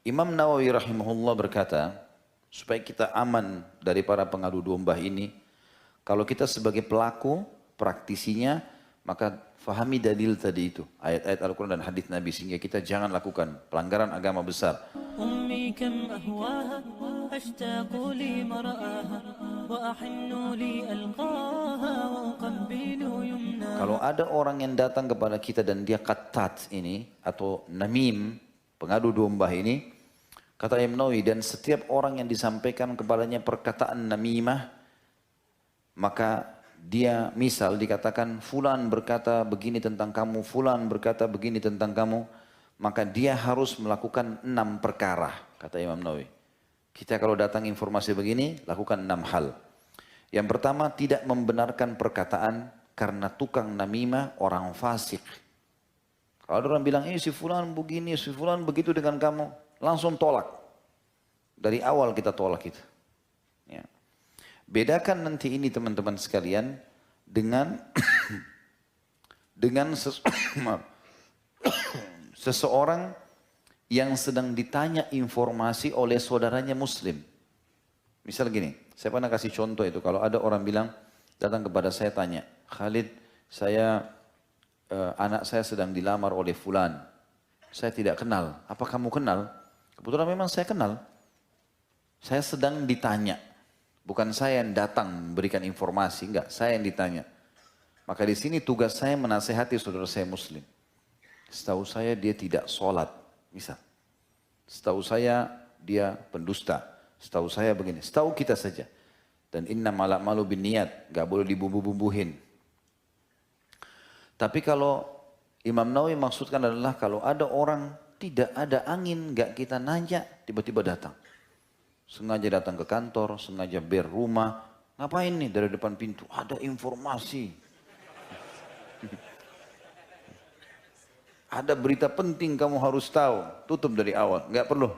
Imam Nawawi rahimahullah berkata, supaya kita aman dari para pengadu domba ini, kalau kita sebagai pelaku, praktisinya, maka fahami dalil tadi itu, ayat-ayat Al-Quran dan hadis Nabi, sehingga kita jangan lakukan pelanggaran agama besar. أمي كم أهواها أشتاق لمرآها وأحن لألقاها وأقبل يمناها. Kalau ada orang yang datang kepada kita dan dia qattat ini, atau namim, pengadu domba ini, kata Imam Nawawi, dan setiap orang yang disampaikan kepadanya perkataan namimah, maka dia misal dikatakan fulan berkata begini tentang kamu, fulan berkata begini tentang kamu, maka dia harus melakukan 6 perkara, kata Imam Nawawi. Kita kalau datang informasi begini, lakukan 6 hal. Yang pertama, tidak membenarkan perkataan karena tukang namimah orang fasik. Kalau ada orang bilang, si fulan begini, si fulan begitu dengan kamu, langsung tolak. Dari awal kita tolak itu. Ya. Bedakan nanti ini teman-teman sekalian dengan seseorang yang sedang ditanya informasi oleh saudaranya muslim. Misal gini, saya pernah kasih contoh itu, kalau ada orang bilang, datang kepada saya tanya, Khalid, anak saya sedang dilamar oleh fulan. Saya tidak kenal. Apa kamu kenal? Kebetulan memang saya kenal. Saya sedang ditanya. Bukan saya yang datang memberikan informasi, enggak, saya yang ditanya. Maka di sini tugas saya menasehati saudara saya muslim. Setahu saya dia tidak sholat, misal. Setahu saya dia pendusta. Setahu saya begini, setahu kita saja. Dan innamal a'malu binniyat, enggak boleh dibumbu-bumbuhin. Tapi kalau Imam Nawawi maksudkan adalah kalau ada orang tidak ada angin, enggak kita nanya, tiba-tiba datang. Sengaja datang ke kantor, sengaja ber rumah. Ngapain nih dari depan pintu? Ada informasi. Ada berita penting kamu harus tahu. Tutup dari awal, enggak perlu.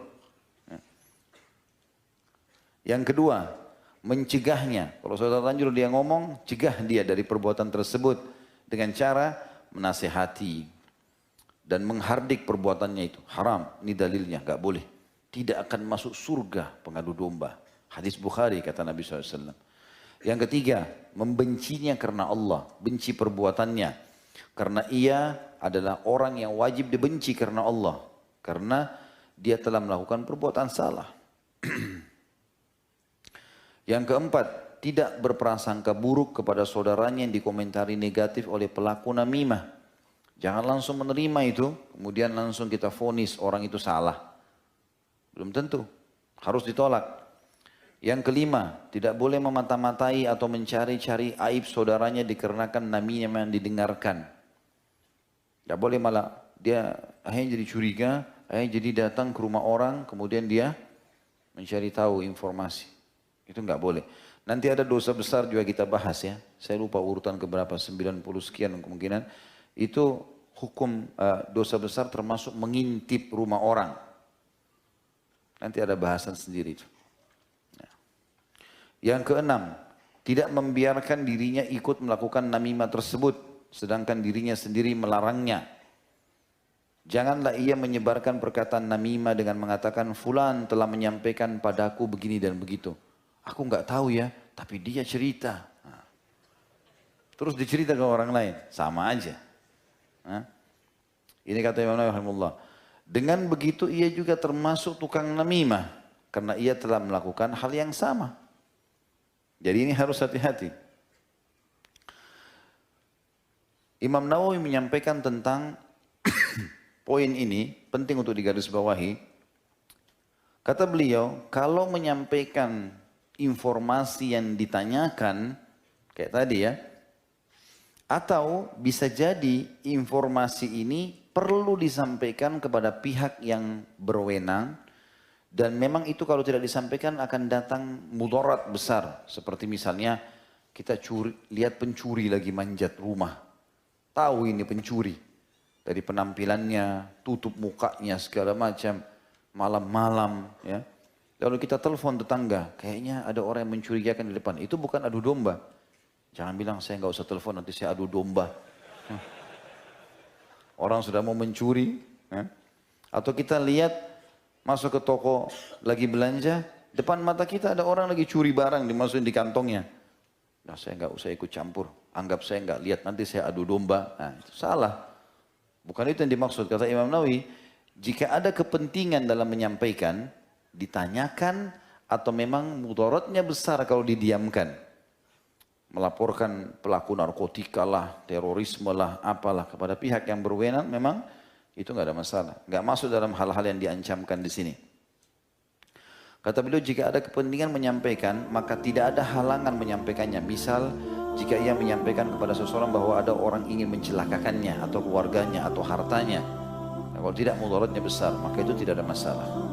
Yang kedua, mencegahnya. Kalau saudara lanjut dia ngomong, cegah dia dari perbuatan tersebut dengan cara menasehati dan menghardik perbuatannya itu. Haram, ini dalilnya, enggak boleh. Tidak akan masuk surga pengadu domba. Hadis Bukhari kata Nabi SAW. Yang ketiga, membencinya karena Allah, benci perbuatannya. Karena ia adalah orang yang wajib dibenci karena Allah. Karena dia telah melakukan perbuatan salah. Yang keempat, tidak berprasangka buruk kepada saudaranya yang dikomentari negatif oleh pelaku namimah. Jangan langsung menerima itu, kemudian langsung kita vonis orang itu salah. Belum tentu, harus ditolak. Yang kelima, tidak boleh memata-matai atau mencari-cari aib saudaranya dikarenakan namimah yang didengarkan. Tidak boleh malah dia akhirnya jadi curiga, akhirnya jadi datang ke rumah orang, kemudian dia mencari tahu informasi. Itu nggak boleh. Nanti ada dosa besar juga kita bahas ya. Saya lupa urutan keberapa, 90 sekian kemungkinan. Itu hukum dosa besar termasuk mengintip rumah orang. Nanti ada bahasan sendiri itu. Yang keenam, tidak membiarkan dirinya ikut melakukan namimah tersebut, sedangkan dirinya sendiri melarangnya. Janganlah ia menyebarkan perkataan namimah dengan mengatakan, fulan telah menyampaikan padaku begini dan begitu. Aku nggak tahu ya, tapi dia cerita. Nah. Terus dicerita ke orang lain, sama aja. Nah. Ini kata Imam Nawawi rahimahullah. Dengan begitu ia juga termasuk tukang namimah, karena ia telah melakukan hal yang sama. Jadi ini harus hati-hati. Imam Nawawi menyampaikan tentang poin ini, penting untuk digarisbawahi. Kata beliau, kalau menyampaikan informasi yang ditanyakan, kayak tadi ya, atau bisa jadi informasi ini perlu disampaikan kepada pihak yang berwenang, dan memang itu kalau tidak disampaikan akan datang mudarat besar. Seperti misalnya kita lihat pencuri lagi manjat rumah. Tahu ini pencuri. Dari penampilannya, tutup mukanya segala macam. Malam-malam ya. Lalu kita telepon tetangga. Kayaknya ada orang yang mencurigakan di depan. Itu bukan adu domba. Jangan bilang saya nggak usah telepon nanti saya adu domba. orang sudah mau mencuri. Ya. Atau kita lihat masuk ke toko lagi belanja, depan mata kita ada orang lagi curi barang dimasukin di kantongnya. Nah, saya nggak usah ikut campur, anggap saya nggak lihat, nanti saya adu domba. Nah, itu salah. Bukan itu yang dimaksud, kata Imam Nawawi. Jika ada kepentingan dalam menyampaikan, ditanyakan, atau memang mudaratnya besar kalau didiamkan. Melaporkan pelaku narkotika lah, terorisme lah, apalah kepada pihak yang berwenang, memang itu nggak ada masalah. Nggak masuk dalam hal-hal yang diancamkan di sini. Kata beliau, jika ada kepentingan menyampaikan, maka tidak ada halangan menyampaikannya. Misal, jika ia menyampaikan kepada seseorang bahwa ada orang ingin mencelakakannya, atau keluarganya, atau hartanya. Nah, kalau tidak mudaratnya besar, maka itu tidak ada masalah.